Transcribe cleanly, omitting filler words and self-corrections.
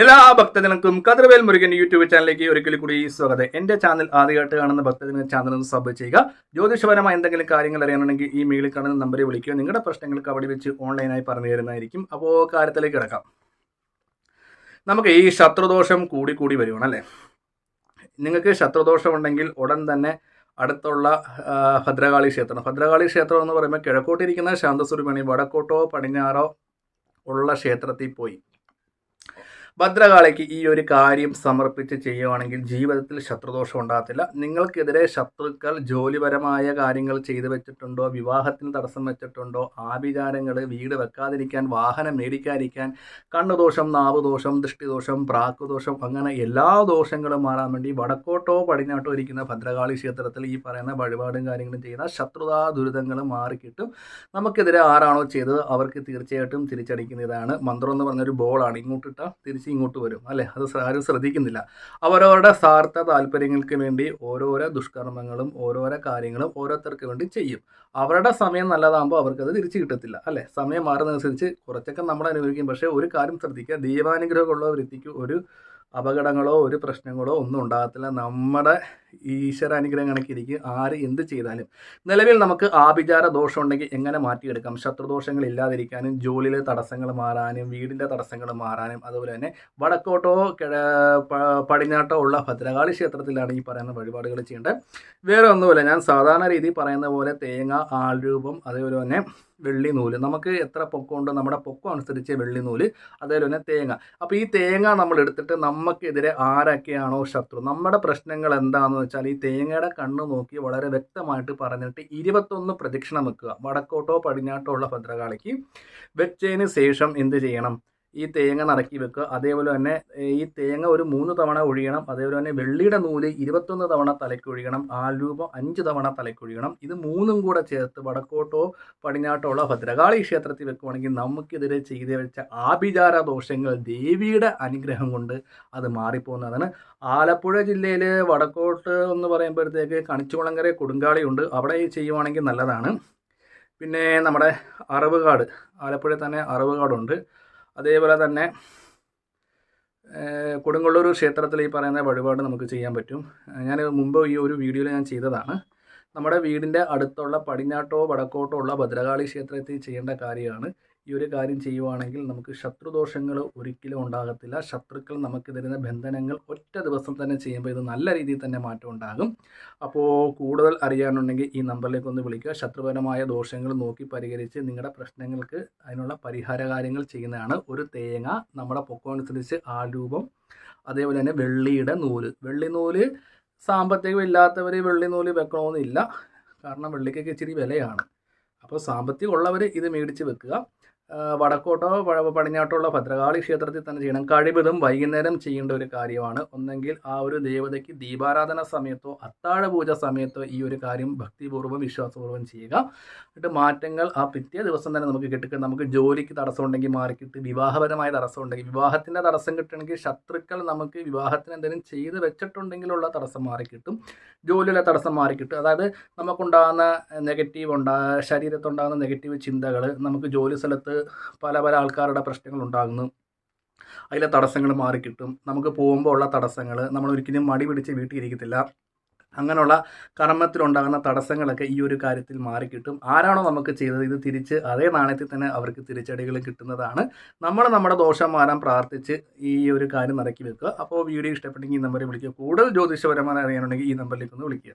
എല്ലാ ഭക്തജനങ്ങൾക്കും കതിർവേൽ മുരുകൻ യൂട്യൂബ് ചാനലിലേക്ക് ഒരിക്കൽ കൂടി സ്വാഗതം. എൻ്റെ ചാനൽ ആദ്യമായിട്ട് കാണുന്ന ഭക്തജന ചാനൽ ഒന്ന് സബ് ചെയ്യുക. ജ്യോതിഷപരമായ എന്തെങ്കിലും കാര്യങ്ങൾ അറിയണമെങ്കിൽ ഈ മെയിലിൽ കാണുന്ന നമ്പറിൽ വിളിക്കുക. നിങ്ങളുടെ പ്രശ്നങ്ങൾക്ക് അവിടെ വെച്ച് ഓൺലൈനായി പറഞ്ഞു തരുന്നതായിരിക്കും. അപ്പോൾ കാര്യത്തിലേക്ക് കിടക്കാം. നമുക്ക് ഈ ശത്രുദോഷം കൂടി വരുവാണ് അല്ലേ? നിങ്ങൾക്ക് ശത്രുദോഷം ഉണ്ടെങ്കിൽ ഉടൻ തന്നെ അടുത്തുള്ള ഭദ്രകാളി ക്ഷേത്രം എന്ന് പറയുമ്പോൾ കിഴക്കോട്ടിരിക്കുന്ന ശാന്തസ്വരൂപിണി വടക്കോട്ടോ പടിഞ്ഞാറോ ഉള്ള ക്ഷേത്രത്തിൽ പോയി ഭദ്രകാളിക്ക് ഈ ഒരു കാര്യം സമർപ്പിച്ച് ചെയ്യുവാണെങ്കിൽ ജീവിതത്തിൽ ശത്രുദോഷം ഉണ്ടാകത്തില്ല. നിങ്ങൾക്കെതിരെ ശത്രുക്കൾ ജോലിപരമായ കാര്യങ്ങൾ ചെയ്തു വെച്ചിട്ടുണ്ടോ, വിവാഹത്തിന് തടസ്സം വെച്ചിട്ടുണ്ടോ, ആഭിചാരങ്ങൾ, വീട് വെക്കാതിരിക്കാൻ, വാഹനം മേടിക്കാതിരിക്കാൻ, കണ്ണുദോഷം, നാവുദോഷം, ദൃഷ്ടിദോഷം, പ്രാക്കുദോഷം, അങ്ങനെ എല്ലാ ദോഷങ്ങളും മാറാൻ വേണ്ടി വടക്കോട്ടോ പടിഞ്ഞാട്ടോ ഇരിക്കുന്ന ഭദ്രകാളി ക്ഷേത്രത്തിൽ ഈ പറയുന്ന വഴിപാടും കാര്യങ്ങളും ചെയ്താൽ ശത്രുതാ ദുരിതങ്ങൾ മാറിക്കിട്ടും. നമുക്കെതിരെ ആരാണോ ചെയ്തത് അവർക്ക് തീർച്ചയായിട്ടും തിരിച്ചടിക്കുന്നതാണ്. മന്ത്രം എന്ന് പറഞ്ഞൊരു ബോളാണ്, ഇങ്ങോട്ടിട്ടാൽ തിരിച്ച് ഇങ്ങോട്ട് വരും അല്ലേ? അത് ആരും ശ്രദ്ധിക്കുന്നില്ല. അവരവരുടെ സ്വാർത്ഥ താല്പര്യങ്ങൾക്ക് വേണ്ടി ഓരോരോ ദുഷ്കർമ്മങ്ങളും ഓരോരോ കാര്യങ്ങളും ഓരോരുത്തർക്ക് വേണ്ടി ചെയ്യും. അവരുടെ സമയം നല്ലതാകുമ്പോൾ അവർക്കത് തിരിച്ചു കിട്ടത്തില്ല അല്ലേ? സമയം മാറുന്നതനുസരിച്ച് കുറച്ചൊക്കെ നമ്മൾ അനുഭവിക്കും. പക്ഷേ ഒരു കാര്യം ശ്രദ്ധിക്കുക, ദൈവാനുഗ്രഹമുള്ള വ്യക്തിക്ക് ഒരു അപകടങ്ങളോ ഒരു പ്രശ്നങ്ങളോ ഒന്നും ഉണ്ടാകത്തില്ല. നമ്മുടെ ഈശ്വരാനുഗ്രഹം കണക്കിരിക്കും ആര് എന്ത് ചെയ്താലും. നിലവിൽ നമുക്ക് ആഭിചാര ദോഷം ഉണ്ടെങ്കിൽ എങ്ങനെ മാറ്റിയെടുക്കാം? ശത്രുദോഷങ്ങൾ ഇല്ലാതിരിക്കാനും, ജോലിയിലെ തടസ്സങ്ങൾ മാറാനും, വീടിൻ്റെ തടസ്സങ്ങൾ മാറാനും, അതുപോലെ തന്നെ വടക്കോട്ടോ പടിഞ്ഞാട്ടോ ഉള്ള ഭദ്രകാളി ക്ഷേത്രത്തിലാണ് ഈ പറയുന്ന വഴിപാടുകൾ ചെയ്യേണ്ടത്. വേറെ ഒന്നുമില്ല, ഞാൻ സാധാരണ രീതിയിൽ പറയുന്ന പോലെ തേങ്ങ, ആൾരൂപം, അതേപോലെ തന്നെ വെള്ളി നൂല്, നമുക്ക് എത്ര പൊക്കമുണ്ടോ നമ്മുടെ പൊക്കം അനുസരിച്ച് വെള്ളി നൂല്, അതേപോലെ തന്നെ തേങ്ങ. അപ്പോൾ ഈ തേങ്ങ നമ്മൾ എടുത്തിട്ട് നമുക്കെതിരെ ആരൊക്കെയാണോ ശത്രു, നമ്മുടെ പ്രശ്നങ്ങൾ എന്താണെന്ന് വെച്ചാൽ ഈ തേങ്ങയുടെ കണ്ണ് നോക്കി വളരെ വ്യക്തമായിട്ട് പറഞ്ഞിട്ട് 21 പ്രദക്ഷിണം വെക്കുക. വടക്കോട്ടോ പടിഞ്ഞാട്ടോ ഉള്ള ഭദ്രകാളിക്ക് വെച്ചതിന് ശേഷം എന്ത് ചെയ്യണം? ഈ തേങ്ങ നടക്കി വെക്കുക. അതേപോലെ തന്നെ ഈ തേങ്ങ ഒരു 3 തവണ ഒഴിയണം. അതേപോലെ തന്നെ വെള്ളിയുടെ നൂല് 21 തവണ തലയ്ക്ക് ഒഴിയണം. ആൾരൂപം 5 തവണ തലയ്ക്ക് ഒഴിയണം. ഇത് മൂന്നും കൂടെ ചേർത്ത് വടക്കോട്ടോ പടിഞ്ഞാട്ടോ ഉള്ള ഭദ്രകാളി ക്ഷേത്രത്തിൽ വെക്കുവാണെങ്കിൽ നമുക്കെതിരെ ചെയ്തു വെച്ച ആഭിചാര ദോഷങ്ങൾ ദേവിയുടെ അനുഗ്രഹം കൊണ്ട് അത് മാറിപ്പോകുന്നതാണ്. ആലപ്പുഴ ജില്ലയിൽ വടക്കോട്ട് എന്ന് പറയുമ്പോഴത്തേക്ക് കണിച്ചുകുളങ്ങര കൊടുങ്കാളിയുണ്ട്. അവിടെ ചെയ്യുവാണെങ്കിൽ നല്ലതാണ്. പിന്നെ നമ്മുടെ അറവുകാട്, ആലപ്പുഴയിൽ തന്നെ അറവുകാടുണ്ട്. അതേപോലെ തന്നെ കൊടുങ്ങല്ലൂർ ക്ഷേത്രത്തിൽ ഈ പറയുന്ന വഴിപാട് നമുക്ക് ചെയ്യാൻ പറ്റും. ഞാൻ മുമ്പ് ഈ ഒരു വീഡിയോയിൽ ഞാൻ ചെയ്തതാണ്. നമ്മുടെ വീടിൻ്റെ അടുത്തുള്ള പടിഞ്ഞാട്ടോ വടക്കോട്ടോ ഉള്ള ഭദ്രകാളി ക്ഷേത്രത്തിൽ ചെയ്യേണ്ട കാര്യമാണ്. ഈ ഒരു കാര്യം ചെയ്യുവാണെങ്കിൽ നമുക്ക് ശത്രുദോഷങ്ങൾ ഒരിക്കലും ഉണ്ടാകത്തില്ല. ശത്രുക്കൾ നമുക്ക് തരുന്ന ബന്ധനങ്ങൾ ഒറ്റ ദിവസം തന്നെ ചെയ്യുമ്പോൾ ഇത് നല്ല രീതിയിൽ തന്നെ മാറ്റം ഉണ്ടാകും. അപ്പോൾ കൂടുതൽ അറിയാനുണ്ടെങ്കിൽ ഈ നമ്പറിലേക്ക് ഒന്ന് വിളിക്കുക. ശത്രുപരമായ ദോഷങ്ങൾ നോക്കി പരിഹരിച്ച് നിങ്ങളുടെ പ്രശ്നങ്ങൾക്ക് അതിനുള്ള പരിഹാര കാര്യങ്ങൾ ചെയ്യുന്നതാണ്. ഒരു തേങ്ങ, നമ്മുടെ പൊക്കം അനുസരിച്ച് ആൾരൂപം, അതേപോലെ തന്നെ വെള്ളിയുടെ നൂല്. വെള്ളി നൂല് സാമ്പത്തികം ഇല്ലാത്തവർ വെള്ളി നൂല് വെക്കണമെന്നില്ല, കാരണം വെള്ളിക്കൊക്കെ ഇച്ചിരി വിലയാണ്. അപ്പോൾ സാമ്പത്തികം ഉള്ളവർ ഇത് മേടിച്ച് വെക്കുക. വടക്കോട്ടോ പടിഞ്ഞാട്ടോ ഭദ്രകാളി ക്ഷേത്രത്തിൽ തന്നെ ചെയ്യണം. കഴിവതും വൈകുന്നേരം ചെയ്യേണ്ട ഒരു കാര്യമാണ്. ഒന്നെങ്കിൽ ആ ഒരു ദേവതയ്ക്ക് ദീപാരാധന സമയത്തോ അത്താഴ പൂജ സമയത്തോ ഈ ഒരു കാര്യം ഭക്തിപൂർവ്വം വിശ്വാസപൂർവ്വം ചെയ്യുക. എന്നിട്ട് മാറ്റങ്ങൾ ആ പിറ്റേ ദിവസം തന്നെ നമുക്ക് കിട്ടുക. നമുക്ക് ജോലിക്ക് തടസ്സം ഉണ്ടെങ്കിൽ മാറിക്കിട്ട്, വിവാഹപരമായ തടസ്സം ഉണ്ടെങ്കിൽ, വിവാഹത്തിൻ്റെ തടസ്സം കിട്ടണമെങ്കിൽ ശത്രുക്കൾ നമുക്ക് വിവാഹത്തിന് എന്തെങ്കിലും ചെയ്ത് വെച്ചിട്ടുണ്ടെങ്കിലുള്ള തടസ്സം മാറിക്കിട്ടും, ജോലിയിലെ തടസ്സം മാറിക്കിട്ടും. അതായത് നമുക്കുണ്ടാകുന്ന ശരീരത്തുണ്ടാകുന്ന നെഗറ്റീവ് ചിന്തകൾ, നമുക്ക് ജോലി സ്ഥലത്ത് പല ആൾക്കാരുടെ പ്രശ്നങ്ങൾ ഉണ്ടാകുന്നു, അതിലെ തടസ്സങ്ങൾ മാറിക്കിട്ടും. നമുക്ക് പോകുമ്പോൾ ഉള്ള തടസ്സങ്ങൾ, നമ്മൾ ഒരിക്കലും മടി പിടിച്ച് വീട്ടിൽ ഇരിക്കത്തില്ല. അങ്ങനെയുള്ള കർമ്മത്തിലുണ്ടാകുന്ന തടസ്സങ്ങളൊക്കെ ഈ ഒരു കാര്യത്തിൽ മാറിക്കിട്ടും. ആരാണോ നമുക്ക് ചെയ്തത് ഇത് തിരിച്ച് അതേ നാണയത്തിൽ തന്നെ അവർക്ക് തിരിച്ചടികൾ കിട്ടുന്നതാണ്. നമ്മൾ നമ്മുടെ ദോഷം മാറാൻ പ്രാർത്ഥിച്ച് ഈ ഒരു കാര്യം നടക്കി വെക്കുക. അപ്പോൾ വീഡിയോ ഇഷ്ടപ്പെട്ടെങ്കിൽ ഈ നമ്പറിൽ വിളിക്കുക. കൂടുതൽ ജ്യോതിഷപരമായി അറിയാനുണ്ടെങ്കിൽ ഈ നമ്പറിലേക്ക് ഒന്ന് വിളിക്കുക.